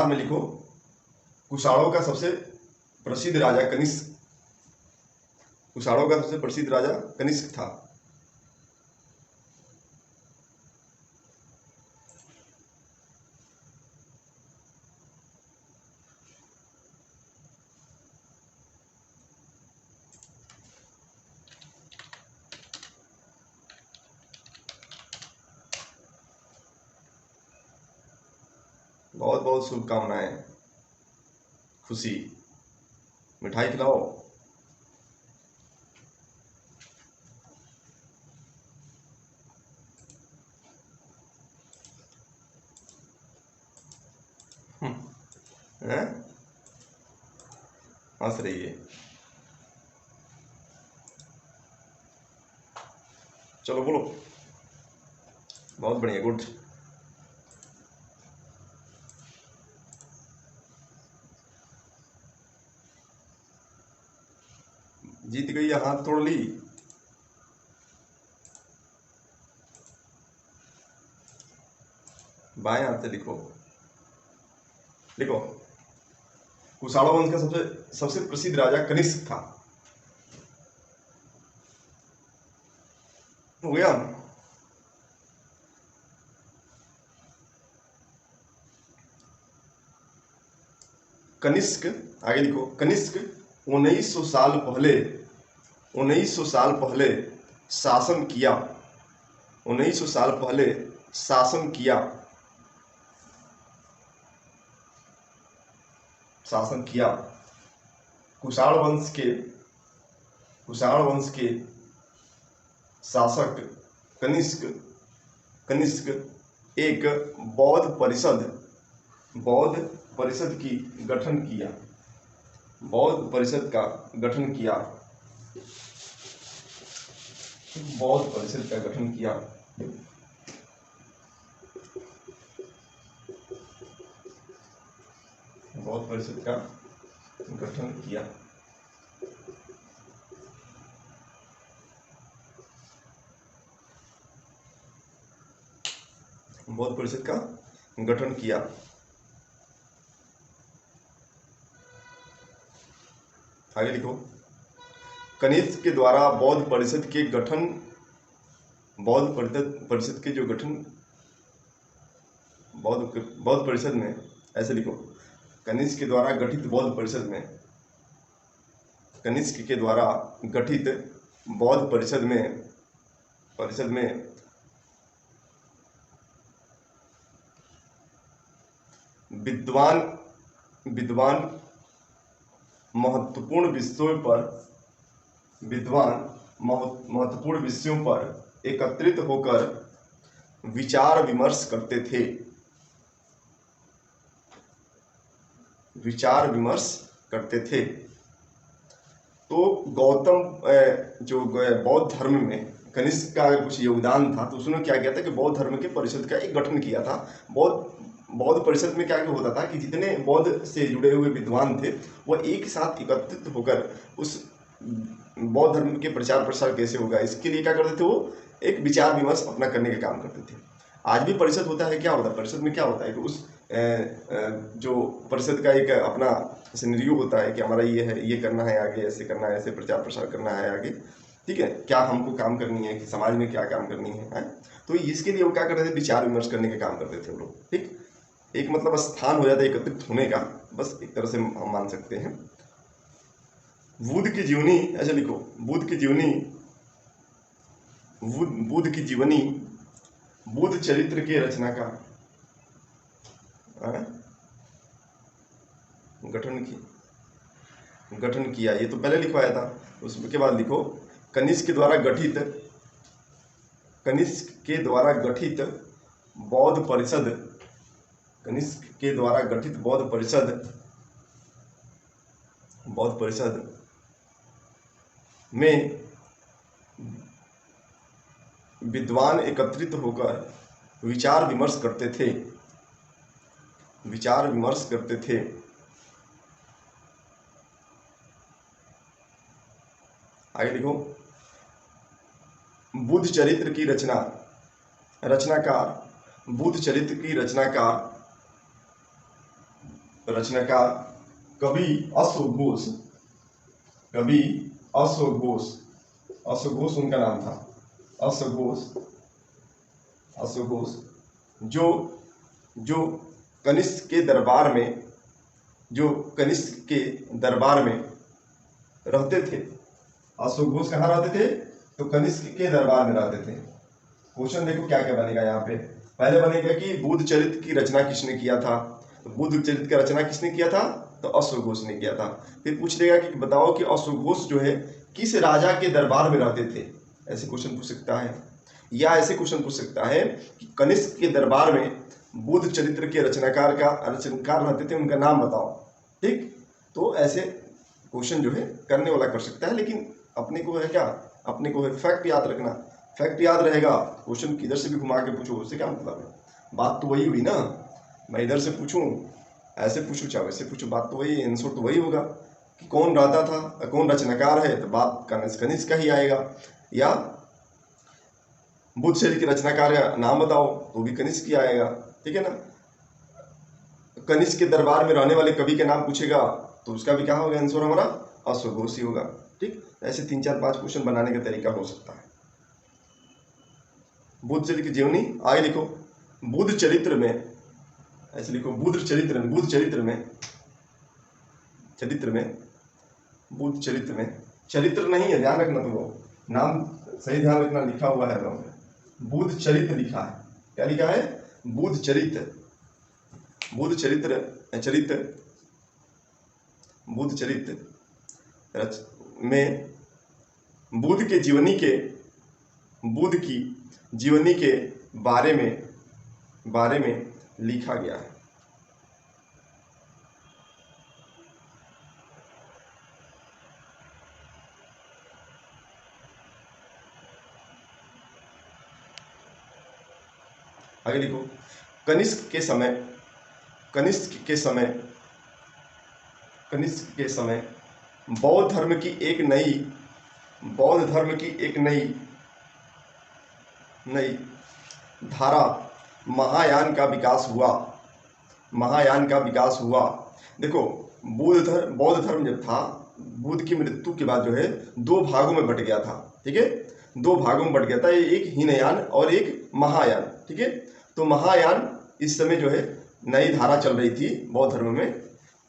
में लिखो, कुषाणों का सबसे प्रसिद्ध राजा कनिष्क, कुषाणों का सबसे प्रसिद्ध राजा कनिष्क था। बहुत बहुत शुभकामनाएं। खुशी, मिठाई खिलाओ। हैं? हंस रही है। चलो बोलो। बहुत बढ़िया, गुड। जीत गई या हाथ तोड़ ली? बाएं हाथ से लिखो, लिखो। कुषाण वंश का सबसे सबसे प्रसिद्ध राजा कनिष्क था। हो गया। कनिष्क, आगे लिखो, कनिष्क 1900 साल पहले, 1900 साल पहले शासन किया, 1900 साल पहले शासन किया, शासन किया। कुषाण वंश के, कुषाण वंश के शासक कनिष्क, कनिष्क एक बौद्ध परिषद, बौद्ध परिषद की गठन किया, बौद्ध परिषद का गठन किया, बौद्ध परिषद का गठन किया। बौद्ध परिषद का गठन किया। बौद्ध परिषद का गठन किया। आगे लिखो, कनिष्क के द्वारा बौद्ध परिषद के गठन, बौद्ध परिषद के जो गठन, बौद्ध परिषद में, ऐसे लिखो, कनिष्क के द्वारा गठित बौद्ध परिषद में, कनिष्क के द्वारा गठित बौद्ध परिषद में, परिषद में विद्वान, विद्वान महत्वपूर्ण विषयों पर, विद्वान महत्वपूर्ण विषयों पर एकत्रित होकर विचार विमर्श करते थे, विचार विमर्श करते थे। तो गौतम जो बौद्ध धर्म में कनिष्क का कुछ योगदान था, तो उसने क्या किया था कि बौद्ध धर्म के परिषद का एक गठन किया था। बौद्ध परिषद में क्या होता था कि जितने बौद्ध से जुड़े हुए विद्वान थे वह एक साथ एकत्रित होकर उस बौद्ध धर्म के प्रचार प्रसार कैसे होगा, इसके लिए क्या करते थे, वो एक विचार विमर्श अपना करने का काम करते थे। आज भी परिषद होता है, क्या होता है परिषद में, क्या होता है कि उस जो परिषद का एक अपना सिनेरियो होता है कि हमारा ये है, ये करना है आगे, ऐसे करना है, ऐसे प्रचार प्रसार करना है आगे, ठीक है, क्या हमको काम करनी है, कि समाज में क्या काम करनी है? तो इसके लिए वो क्या करते थे, विचार विमर्श करने का काम करते थे वो लोग। ठीक, एक मतलब स्थान हो जाता है एकत्रित होने का, बस एक तरह से हम मान सकते हैं। बुद्ध की जीवनी, ऐसे लिखो, बुद्ध की जीवनी, बुद्ध की जीवनी, बुद्ध चरित्र के रचना का गठन किया। ये तो पहले लिखवाया था, उसके बाद लिखो, कनिष्क के द्वारा गठित, कनिष्क के द्वारा गठित बौद्ध परिषद, कनिष्क के द्वारा गठित बौद्ध परिषद, बौद्ध परिषद में विद्वान एकत्रित होकर विचार विमर्श करते थे, विचार विमर्श करते थे। आगे लिखो, बुद्ध चरित्र की रचना, रचनाकार, बुद्ध चरित्र की रचनाकार रचनाकार कवि अश्व घोष, कवि अश्व घोष, अश्व घोष उनका नाम था, अश्व घोष, अश्व घोष जो कनिष्क के दरबार में, जो कनिष्क के दरबार में रहते थे। अश्व घोष कहाँ रहते थे? तो कनिष्क के दरबार में रहते थे। क्वेश्चन देखो क्या क्या बनेगा यहाँ पे। पहले बनेगा कि बुद्ध चरित्र की रचना किसने किया था, तो बुद्ध चरित्र की रचना किसने किया था? तो अश्व घोष ने किया था। फिर पूछ लेगा कि बताओ कि अश्व घोष जो है किस राजा के दरबार में रहते थे, ऐसे क्वेश्चन पूछ सकता है। या ऐसे क्वेश्चन पूछ सकता है कि कनिष्क के दरबार में बुद्ध चरित्र के रचनाकार रहते थे, उनका नाम बताओ। ठीक, तो ऐसे क्वेश्चन जो है करने वाला कर सकता है, लेकिन अपने को है क्या, अपने को है फैक्ट याद रखना। फैक्ट याद रहेगा, क्वेश्चन किधर से भी घुमा के पूछो, उससे क्या मतलब है। बात तो वही हुई ना, मैं इधर से पूछूं, ऐसे पूछूं, चाहे वैसे पूछूं, बात तो वही, आंसर तो वही होगा कि कौन रहता था, कौन रचनाकार है, तो बात कनिष्क का ही आएगा। या बुद्ध चरित्र के रचनाकार का नाम बताओ, तो भी कनिष्क ही आएगा। ठीक है ना। कनिष्क के दरबार में रहने वाले कवि के नाम पूछेगा, तो उसका भी क्या होगा आंसर हमारा? अश्व घोष ही होगा। ठीक, ऐसे 3 4 5 क्वेश्चन बनाने का तरीका हो सकता है। बुद्ध चरित्र की जीवनी आगे लिखो, बुद्ध चरित्र में, ऐसे लिखो बुद्ध चरित्र में, बुद्ध चरित्र में, चरित्र में, बुद्ध चरित्र में, चरित्र नहीं है, ध्यान रखना, तो नाम सही ध्यान रखना, लिखा हुआ है बुद्ध चरित्र लिखा है। क्या लिखा है? बुद्ध चरित्र, बुद्ध चरित्र, चरित्र, बुद्ध चरित्र में बुद्ध के जीवनी के, बुद्ध की जीवनी के बारे में लिखा गया है। आगे लिखो, कनिष्क के समय, कनिष्क के समय, कनिष्क के समय बौद्ध धर्म की एक नई, बौद्ध धर्म की एक नई धारा महायान का विकास हुआ, महायान का विकास हुआ। देखो, बौद्ध धर्म जब था, बुद्ध की मृत्यु के बाद जो है 2 भागों में बट गया था। ठीक है, 2 भागों में बट गया था, एक हीनयान और एक महायान। ठीक है, तो महायान इस समय जो है नई धारा चल रही थी बौद्ध धर्म में।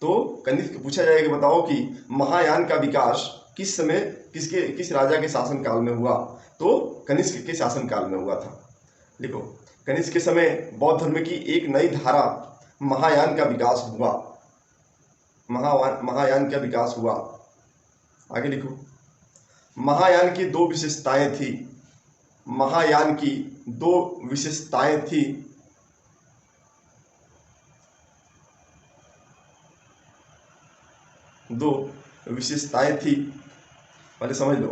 तो कनिष्क पूछा जाएगा, बताओ कि महायान का विकास किस समय, किस राजा के शासन काल में हुआ? तो कनिष्क के शासन काल में हुआ था। लिखो, कनिष्क के समय बौद्ध धर्म की एक नई धारा महायान का विकास हुआ, महायान का विकास हुआ। आगे लिखो, महायान की 2 विशेषताएं थी, महायान की 2 विशेषताएं थी। दो विशेषताएं थी, पहले समझ लो।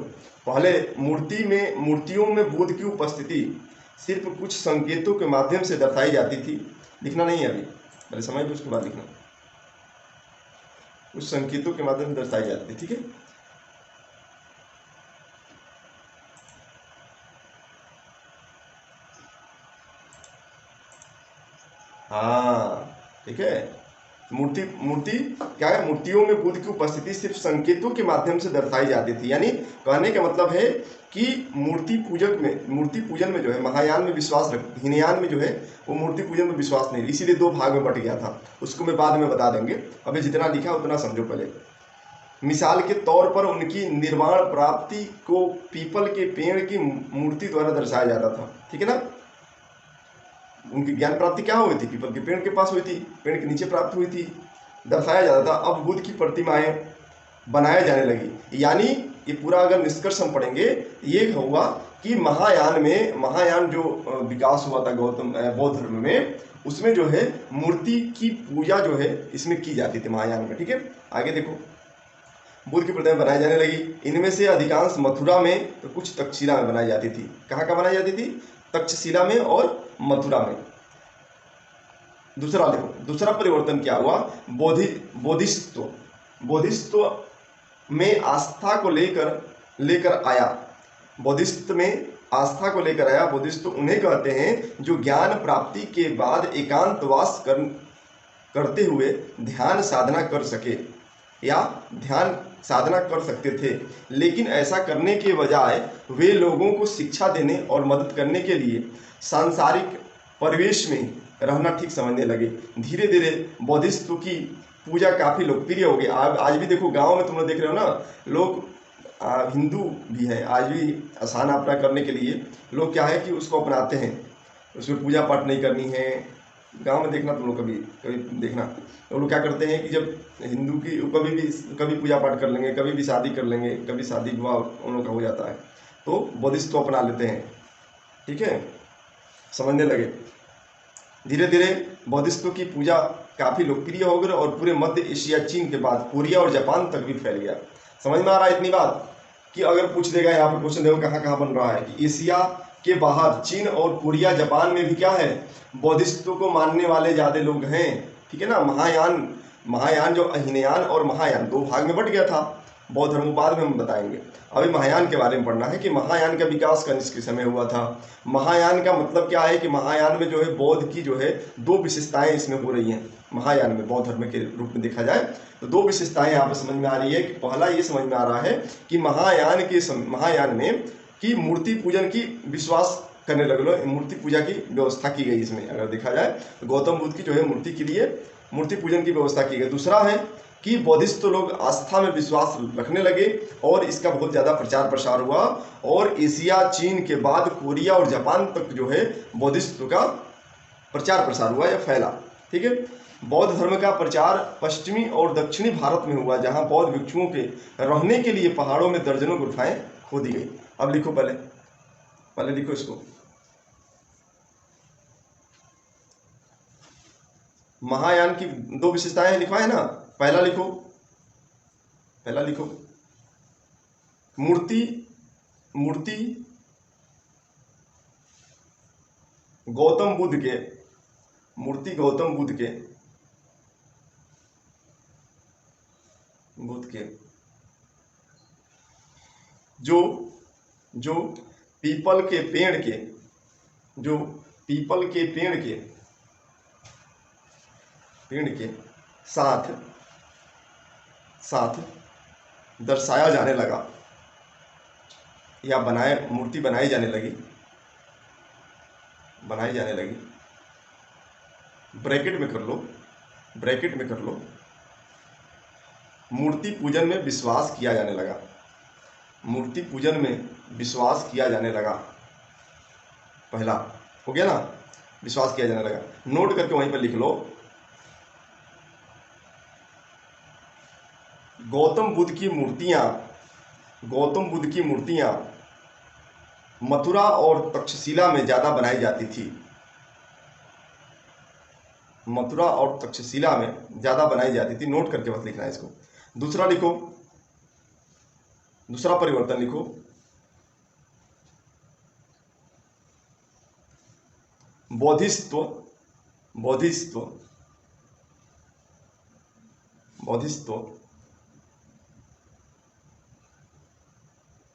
पहले, मूर्तियों में बुद्ध की उपस्थिति सिर्फ कुछ संकेतों के माध्यम से दर्शाई जाती थी। लिखना नहीं है अभी, पहले समझ लो, उसके बाद लिखना। कुछ संकेतों के माध्यम से दर्शाई जाती थी। ठीक है, हाँ, ठीक है। मूर्ति क्या है? मूर्तियों में बुद्ध की उपस्थिति सिर्फ संकेतों के माध्यम से दर्शाई जाती थी। यानी कहने का मतलब है कि मूर्ति पूजन में जो है महायान में विश्वास रखते, हीनयान में जो है वो मूर्ति पूजन में विश्वास नहीं, इसीलिए 2 भाग में बट गया था। उसको मैं बाद में बता देंगे, अभी जितना लिखा उतना समझो पहले। मिसाल के तौर पर उनकी निर्वाण प्राप्ति को पीपल के पेड़ की मूर्ति द्वारा दर्शाया जाता था। ठीक है ना। उनकी ज्ञान प्राप्ति क्या हुई थी? पीपल के पेड़ के पास हुई थी, पेड़ के नीचे प्राप्त हुई थी, दर्शाया जाता था। अब बुद्ध की प्रतिमाएं बनाए जाने लगी। यानी ये पूरा अगर निष्कर्ष हम पढ़ेंगे, ये होगा कि महायान जो विकास हुआ था बौद्ध धर्म में, उसमें जो है मूर्ति की पूजा जो है इसमें की जाती थी महायान में। ठीक है, आगे देखो, बुद्ध की प्रतिमा बनाई जाने लगी। इनमें से अधिकांश मथुरा में, तो कुछ तक्षशिला में बनाई जाती थी। कहाँ कहाँ बनाई जाती थी? तक्षशिला में और मथुरा में। दूसरा देखो, दूसरा परिवर्तन क्या हुआ? बोधिसत्व में आस्था को लेकर आया। बोधिसत्व में आस्था को लेकर आया। बोधिसत्व उन्हें कहते हैं जो ज्ञान प्राप्ति के बाद एकांतवास करते हुए ध्यान साधना कर सके या ध्यान साधना कर सकते थे, लेकिन ऐसा करने के बजाय वे लोगों को शिक्षा देने और मदद करने के लिए सांसारिक परिवेश में रहना ठीक समझने लगे। धीरे धीरे बौद्धिस्त्व की पूजा काफ़ी लोकप्रिय हो गई। आज भी देखो गांव में तुम लोग देख रहे हो ना, लोग हिंदू भी हैं, आज भी आसान अपना करने के लिए लोग क्या है कि उसको अपनाते हैं, उसमें पूजा पाठ नहीं करनी है। गांव में देखना तुम लोग कभी कभी देखना, तो लोग क्या करते हैं कि जब हिंदू की कभी पूजा पाठ कर लेंगे, कभी भी शादी कर लेंगे, कभी शादी विवाह उन लोग का हो जाता है तो बौद्धिस्त्व अपना लेते हैं। ठीक है, समझने लगे। धीरे धीरे बौद्धिस्त्व की पूजा काफ़ी लोकप्रिय हो गई और पूरे मध्य एशिया, चीन के बाद कोरिया और जापान तक भी फैल गया। समझ में आ रहा है इतनी बात कि अगर पूछ देगा यहाँ पे क्वेश्चन, देखो कहाँ कहाँ बन रहा है कि एशिया के बाहर चीन और कोरिया जापान में भी क्या है, बौद्धिस्त्व को मानने वाले ज़्यादा लोग हैं। ठीक है ना। महायान जो हीनयान और महायान दो भाग में बट गया था बौद्ध धर्म, बाद में हम बताएंगे। अभी महायान के बारे में पढ़ना है कि महायान का विकास कनिष्क के समय हुआ था। महायान का मतलब क्या है कि महायान में जो है बौद्ध की जो है दो विशेषताएं इसमें हो रही हैं। महायान में बौद्ध धर्म के रूप में देखा जाए तो दो विशेषताएं यहाँ पर समझ में आ रही है कि पहला ये समझ में आ रहा है कि महायान में कि मूर्ति पूजन की विश्वास करने लगे, मूर्ति पूजा की व्यवस्था की गई। इसमें अगर देखा जाए तो गौतम बुद्ध की जो है मूर्ति के लिए मूर्ति पूजन की व्यवस्था की गई। दूसरा है कि बौद्धिस्ट लोग आस्था में विश्वास रखने लगे और इसका बहुत ज़्यादा प्रचार प्रसार हुआ और एशिया, चीन के बाद कोरिया और जापान तक जो है बौद्धिस्ट का प्रचार प्रसार हुआ या फैला। ठीक है। बौद्ध धर्म का प्रचार पश्चिमी और दक्षिणी भारत में हुआ, जहां बौद्ध भिक्षुओं के रहने के लिए पहाड़ों में दर्जनों गुफाएं खोदी गई। अब लिखो, पहले लिखो इसको। महायान की दो विशेषताएं लिखवाए ना, पहला लिखो मूर्ति गौतम बुद्ध के जो पीपल के पेड़ के साथ दर्शाया जाने लगा या मूर्ति बनाई जाने लगी। ब्रैकेट में कर लो। मूर्ति पूजन में विश्वास किया जाने लगा। पहला हो गया ना, विश्वास किया जाने लगा। नोट करके वहीं पर लिख लो, गौतम बुद्ध की मूर्तियां मथुरा और तक्षशिला में ज़्यादा बनाई जाती थी। नोट करके बस लिखना है इसको। दूसरा परिवर्तन लिखो, बौद्धिस्त्व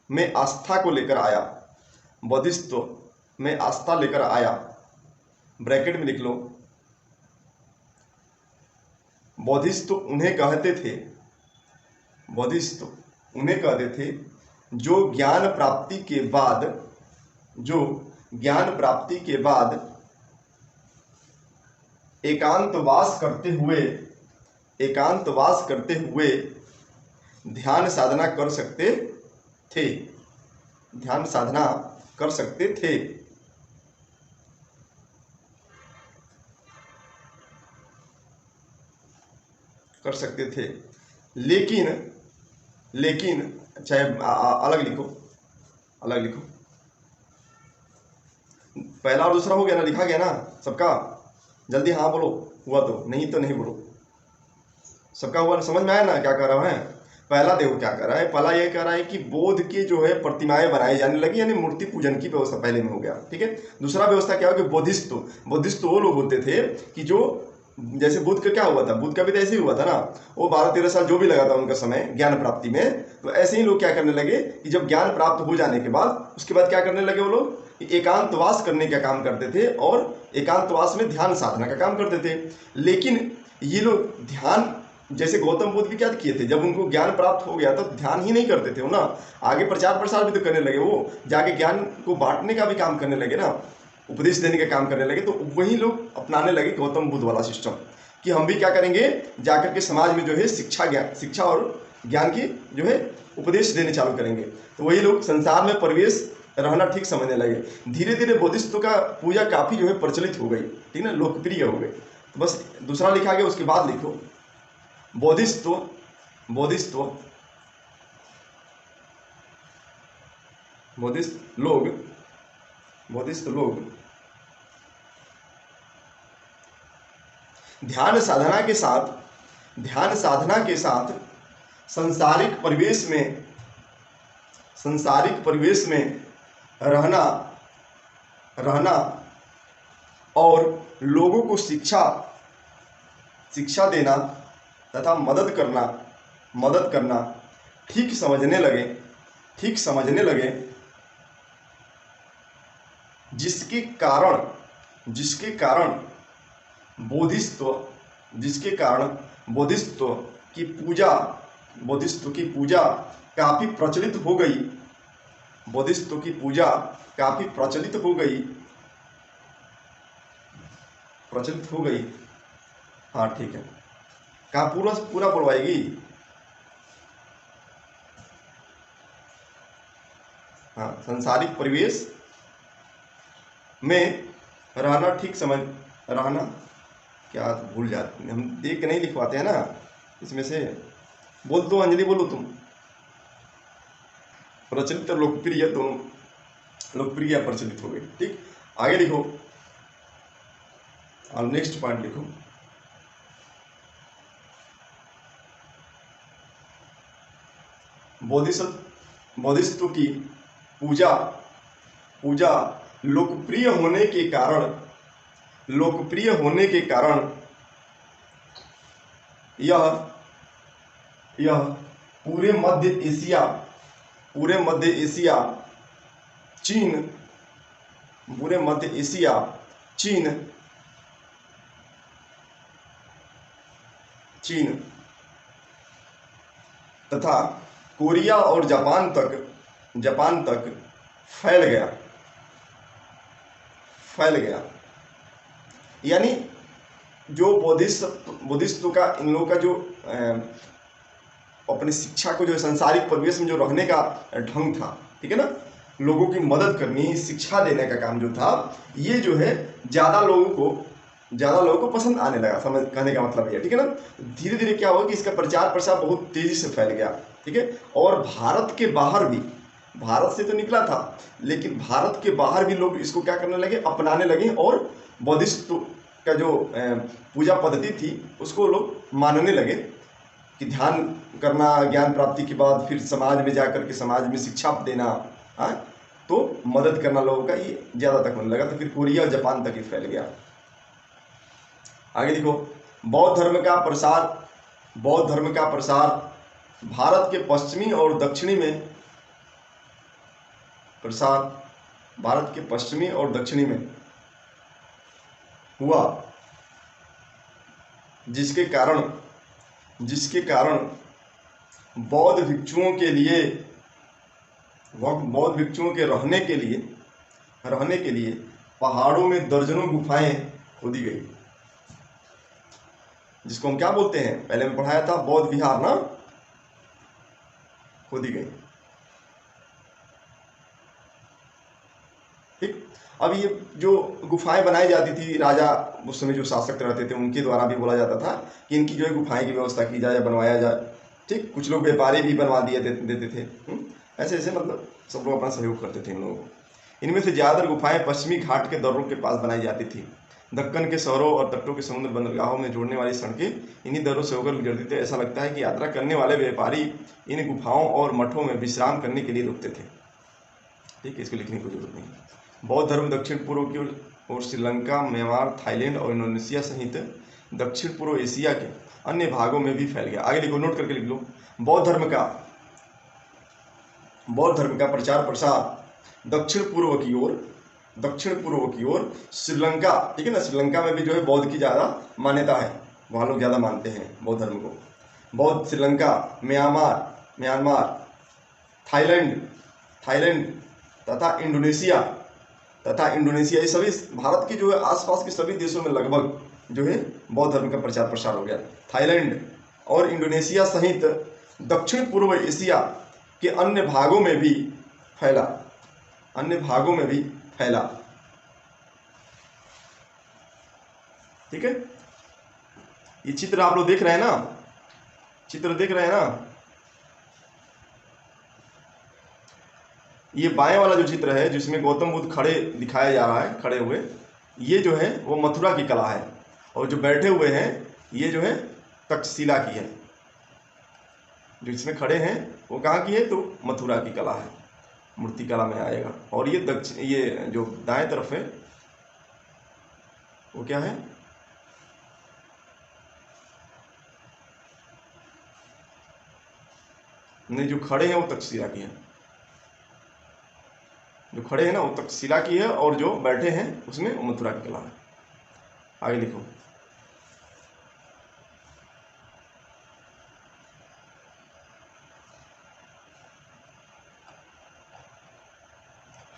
में आस्था लेकर आया। ब्रैकेट में लिख लो, बौद्धिस्त्व उन्हें कहते थे जो ज्ञान प्राप्ति के बाद एकांतवास करते हुए ध्यान साधना कर सकते थे। लेकिन चाहे अलग लिखो। पहला और दूसरा हो गया ना, लिखा गया ना सबका। जल्दी हाँ बोलो, हुआ तो नहीं बोलो। सबका हुआ, समझ में आया ना क्या कर रहा है। पहला देखो क्या कर रहा है, पहला ये कह रहा है कि बौद्ध के जो है प्रतिमाएं बनाई जाने लगी, यानी मूर्ति पूजन की व्यवस्था पहले में हो गया। ठीक है। दूसरा व्यवस्था क्या हो कि बौद्धिस्ट वो लोग होते थे कि जो जैसे बुद्ध का क्या हुआ था, बुद्ध का भी तो ऐसे ही हुआ था ना, वो 12-13 साल जो भी लगा था उनका समय ज्ञान प्राप्ति में। तो ऐसे ही लोग क्या करने लगे कि जब ज्ञान प्राप्त हो जाने के बाद उसके बाद क्या करने लगे, वो लोग एकांतवास करने का काम करते थे और एकांतवास में ध्यान साधना का काम करते थे। लेकिन ये लोग ध्यान, जैसे गौतम बुद्ध भी क्या किए थे, जब उनको ज्ञान प्राप्त हो गया तो ध्यान ही नहीं करते थे वो ना, आगे प्रचार प्रसार भी तो करने लगे, वो जाके ज्ञान को बांटने का भी काम करने लगे ना, उपदेश देने का काम करने लगे। तो वही लोग अपनाने लगे गौतम बुद्ध वाला सिस्टम कि हम भी क्या करेंगे, जाकर के समाज में जो है शिक्षा और ज्ञान की जो है उपदेश देने चालू करेंगे। तो वही लोग संसार में प्रवेश रहना ठीक समझने लगे। धीरे धीरे बौद्धिस्त्व का पूजा काफ़ी जो है प्रचलित हो गई, ठीक ना, लोकप्रिय हो गई। तो बस दूसरा लिखा गया, उसके बाद लिखो बौद्धिस्त्व लोग ध्यान साधना के साथ संसारिक परिवेश में रहना और लोगों को शिक्षा देना तथा मदद करना ठीक समझने लगे, जिसके कारण बोधिस्त्व की पूजा काफी प्रचलित हो गई। हाँ ठीक है, कहाँ पूरा बोलवाएगी। हाँ, संसारिक परिवेश में रहना क्या भूल जाते हैं हम, देख के नहीं लिखवाते हैं ना, इसमें से बोल दो अंजलि, बोलो तुम। प्रचलित और लोकप्रिय दोनों, लोकप्रिय प्रचलित हो गई। ठीक, आगे लिखो और नेक्स्ट पॉइंट लिखो। बोधिसत्व की पूजा लोकप्रिय होने के कारण यह पूरे मध्य एशिया चीन तथा कोरिया और जापान तक फैल गया। यानी जो बोधिसत्व का इन लोगों का जो अपनी शिक्षा को जो संसारिक परिवेश में जो रहने का ढंग था, ठीक है ना, लोगों की मदद करनी, शिक्षा देने का काम जो था, ये जो है ज़्यादा लोगों को पसंद आने लगा। समझ कहने का मतलब ये, ठीक है ना। धीरे धीरे क्या हुआ कि इसका प्रचार प्रसार बहुत तेजी से फैल गया, ठीक है। और भारत के बाहर भी, भारत से तो निकला था लेकिन भारत के बाहर भी लोग इसको क्या करने लगे, अपनाने लगे और बौद्धिस्त्व का जो पूजा पद्धति थी उसको लोग मानने लगे कि ध्यान करना, ज्ञान प्राप्ति के बाद फिर समाज में जाकर के समाज में शिक्षा देना, तो मदद करना लोगों का, ये ज़्यादा तक होने लगा। तो फिर कोरिया और जापान तक ही फैल गया। आगे देखो, बौद्ध धर्म का प्रसार भारत के पश्चिमी और दक्षिणी में हुआ, जिसके कारण बौद्ध भिक्षुओं के रहने के लिए पहाड़ों में दर्जनों गुफाएं खोदी गई, जिसको हम क्या बोलते हैं, पहले मैं पढ़ाया था, बौद्ध विहार ना, खोदी गई। ठीक, अब ये जो गुफाएं बनाई जाती थी, राजा उस समय जो शासक रहते थे उनके द्वारा भी बोला जाता था कि इनकी जो है गुफाएं की व्यवस्था की जाए, बनवाया जाए। ठीक, कुछ लोग व्यापारी भी बनवा देते थे। ऐसे ऐसे मतलब सब लोग अपना सहयोग करते थे इन लोगों को। इनमें से ज़्यादातर गुफाएं पश्चिमी घाट के दर्रों के पास बनाई जाती थी। दक्कन के शहरों और तटों के समुद्र बंदरगाहों में जोड़ने वाली सड़कें इन्हीं दर्रों से होकर गुजरती थी। ऐसा लगता है कि यात्रा करने वाले व्यापारी इन गुफाओं और मठों में विश्राम करने के लिए रुकते थे। ठीक है, इसको लिखने की जरूरत नहीं। बौद्ध धर्म दक्षिण पूर्व की ओर श्रीलंका, म्यांमार, थाईलैंड और इंडोनेशिया सहित दक्षिण पूर्व एशिया के अन्य भागों में भी फैल गया। आगे लिखो, नोट करके लिख लो। बौद्ध धर्म का प्रचार प्रसार दक्षिण पूर्व की ओर श्रीलंका, ठीक है ना, श्रीलंका में भी जो है बौद्ध की ज़्यादा मान्यता है। वहाँ लोग ज़्यादा मानते हैं बौद्ध धर्म को। बौद्ध श्रीलंका, म्यांमार, थाईलैंड तथा इंडोनेशिया ये सभी भारत के जो है आसपास के सभी देशों में लगभग जो है बौद्ध धर्म का प्रचार प्रसार हो गया। थाईलैंड और इंडोनेशिया सहित दक्षिण पूर्व एशिया के अन्य भागों में भी फैला। ठीक है, ये चित्र आप लोग देख रहे हैं ना, ये बाएं वाला जो चित्र है जिसमें गौतम बुद्ध खड़े दिखाया जा रहा है, खड़े हुए, ये जो है वो मथुरा की कला है, और जो बैठे हुए हैं ये जो है तक्षशिला की है। जो इसमें खड़े हैं वो कहाँ की है, तो मथुरा की कला है, मूर्ति कला में आएगा। और ये जो दाएं तरफ है वो क्या है, नहीं, जो खड़े हैं वो तक्षशिला की है, जो खड़े हैं ना वो तक्षशिला की है, और जो बैठे हैं उसमें मथुरा की कला है। आगे लिखो।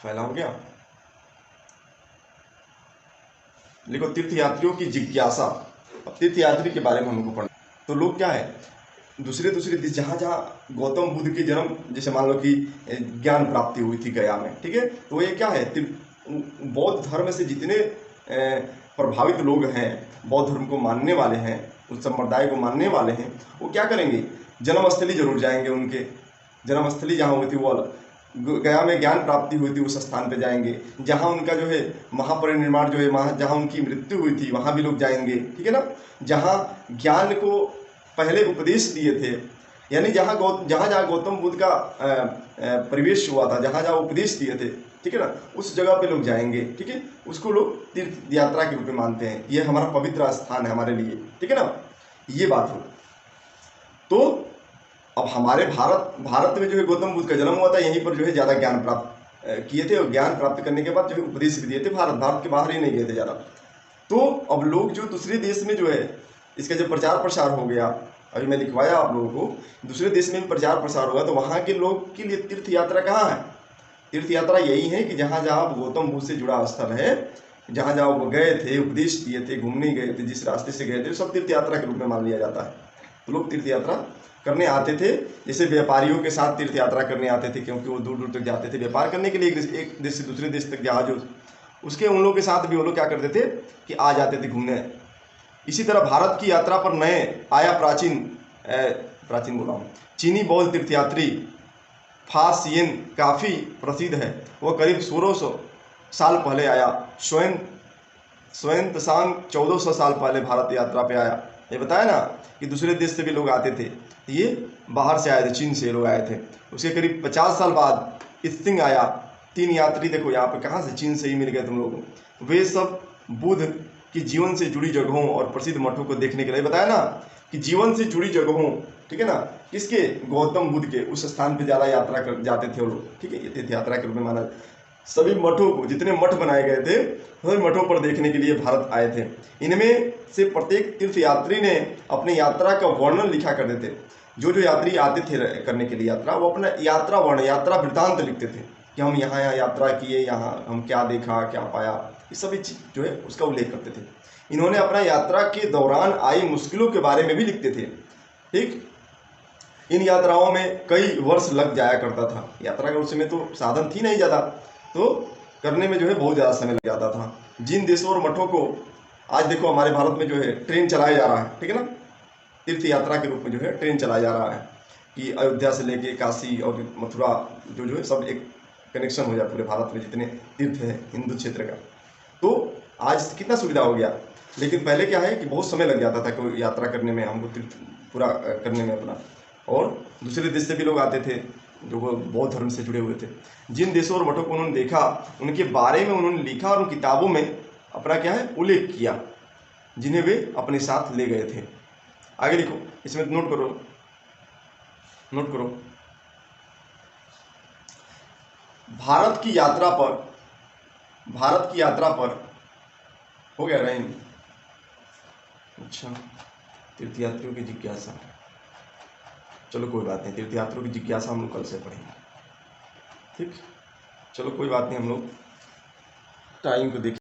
फैला हो गया। लिखो तीर्थयात्रियों की जिज्ञासा। अब तीर्थयात्री के बारे में हमको पढ़ना। तो लोग क्या है, दूसरे देश, जहाँ गौतम बुद्ध के जन्म, जैसे मान लो कि ज्ञान प्राप्ति हुई थी गया में, ठीक है, तो ये क्या है, बौद्ध धर्म से जितने प्रभावित लोग हैं, बौद्ध धर्म को मानने वाले हैं, उस संप्रदाय को मानने वाले हैं, वो क्या करेंगे, जन्मस्थली जरूर जाएंगे। उनके जन्मस्थली जहाँ हुई थी वो गया में ज्ञान प्राप्ति हुई थी उस स्थान पे जाएंगे। जहाँ उनका जो है महापरिनिर्वाण जो है, जहाँ उनकी मृत्यु हुई थी वहाँ भी लोग जाएंगे। ठीक है ना, जहाँ ज्ञान को पहले उपदेश दिए थे, यानी जहाँ गौतम बुद्ध का परिवेश हुआ था, जहाँ उपदेश दिए थे, ठीक है ना, उस जगह पे लोग जाएंगे। ठीक है, उसको लोग तीर्थ यात्रा के रूप में मानते हैं। ये हमारा पवित्र स्थान है हमारे लिए। ठीक है ना, ये बात हो। तो अब हमारे भारत में जो है गौतम बुद्ध का जन्म हुआ था, यहीं पर जो है ज़्यादा ज्ञान प्राप्त किए थे, और ज्ञान प्राप्त करने के बाद जो है उपदेश भी दिए थे। भारत के बाहर ही नहीं गए थे ज़्यादा। तो अब लोग जो दूसरे देश में जो है इसका जब प्रचार प्रसार हो गया, अभी मैं लिखवाया आप लोगों को, दूसरे देश में भी प्रचार प्रसार हुआ, तो वहाँ के लोग के लिए तीर्थ यात्रा कहाँ है, तीर्थ यात्रा यही है कि जहाँ गौतम बुद्ध से जुड़ा स्थल है, जहाँ वो गए थे, उपदेश दिए थे, घूमने गए थे, जिस रास्ते से गए थे, सब तीर्थ यात्रा के रूप में मान लिया जाता है। तो लोग तीर्थ यात्रा करने आते थे, जैसे व्यापारियों के साथ तीर्थ यात्रा करने आते थे, क्योंकि वो दूर दूर तक जाते थे व्यापार करने के लिए, एक देश से दूसरे देश तक जहाज, उसके उन लोगों के साथ भी वो लोग क्या करते थे कि आ जाते थे घूमने। इसी तरह भारत की यात्रा पर नए आया प्राचीन बोला हूँ, चीनी बौद्ध तीर्थयात्री फा सियेन काफ़ी प्रसिद्ध है। वह करीब 1600 साल पहले आया। स्वयं तसांग 1400 साल पहले भारत यात्रा पे आया। ये बताया ना कि दूसरे देश से भी लोग आते थे, ये बाहर से आए थे, चीन से लोग आए थे। उसके करीब 50 साल बाद इत्सिंग आया। 3 यात्री देखो यहाँ पे कहाँ से, चीन से ही मिल गए तुम लोगों को। वे सब बुद्ध कि जीवन से जुड़ी जगहों और प्रसिद्ध मठों को देखने के लिए, बताया ना कि जीवन से जुड़ी जगहों, ठीक है ना, किसके, गौतम बुद्ध के, उस स्थान पे ज़्यादा यात्रा कर जाते थे वो लोग। ठीक है, ये तीर्थ यात्रा के रूप में माना। सभी मठों को, जितने मठ बनाए गए थे, सभी मठों पर देखने के लिए भारत आए थे। इनमें से प्रत्येक तीर्थ यात्री ने अपनी यात्रा का वर्णन लिखा करते थे। जो यात्री आते थे करने के लिए यात्रा, वो अपना यात्रा वर्णन, यात्रा वृत्तांत लिखते थे कि हम यहाँ यात्रा किए, यहाँ हम क्या देखा, क्या पाया, ये सभी चीज जो है उसका उल्लेख करते थे। इन्होंने अपना यात्रा के दौरान आई मुश्किलों के बारे में भी लिखते थे। ठीक, इन यात्राओं में कई वर्ष लग जाया करता था। यात्रा के उस समय तो साधन थी नहीं ज़्यादा, तो करने में जो है बहुत ज़्यादा समय लग जाता था। जिन देशों और मठों को आज देखो हमारे भारत में जो है ट्रेन चलाया जा रहा है, ठीक है ना, तीर्थ यात्रा के रूप में जो है ट्रेन चलाया जा रहा है कि अयोध्या से लेके काशी और मथुरा जो है सब एक कनेक्शन हो जाए पूरे भारत में जितने तीर्थ है हिंदू क्षेत्र का। तो आज कितना सुविधा हो गया, लेकिन पहले क्या है कि बहुत समय लग जाता था कोई यात्रा करने में, हमको तीर्थ पूरा करने में अपना। और दूसरे देश से भी लोग आते थे जो बौद्ध धर्म से जुड़े हुए थे। जिन देशों और मठों को उन्होंने देखा, उनके बारे में उन्होंने लिखा और उन किताबों में अपना क्या है उल्लेख किया, जिन्हें वे अपने साथ ले गए थे। आगे लिखो, इसमें नोट करो। भारत की यात्रा पर हो गया रहीम। अच्छा, तीर्थयात्रियों की जिज्ञासा, चलो कोई बात नहीं, तीर्थयात्रियों की जिज्ञासा हम लोग कल से पढ़ेंगे। ठीक, चलो कोई बात नहीं, हम लोग टाइम को देख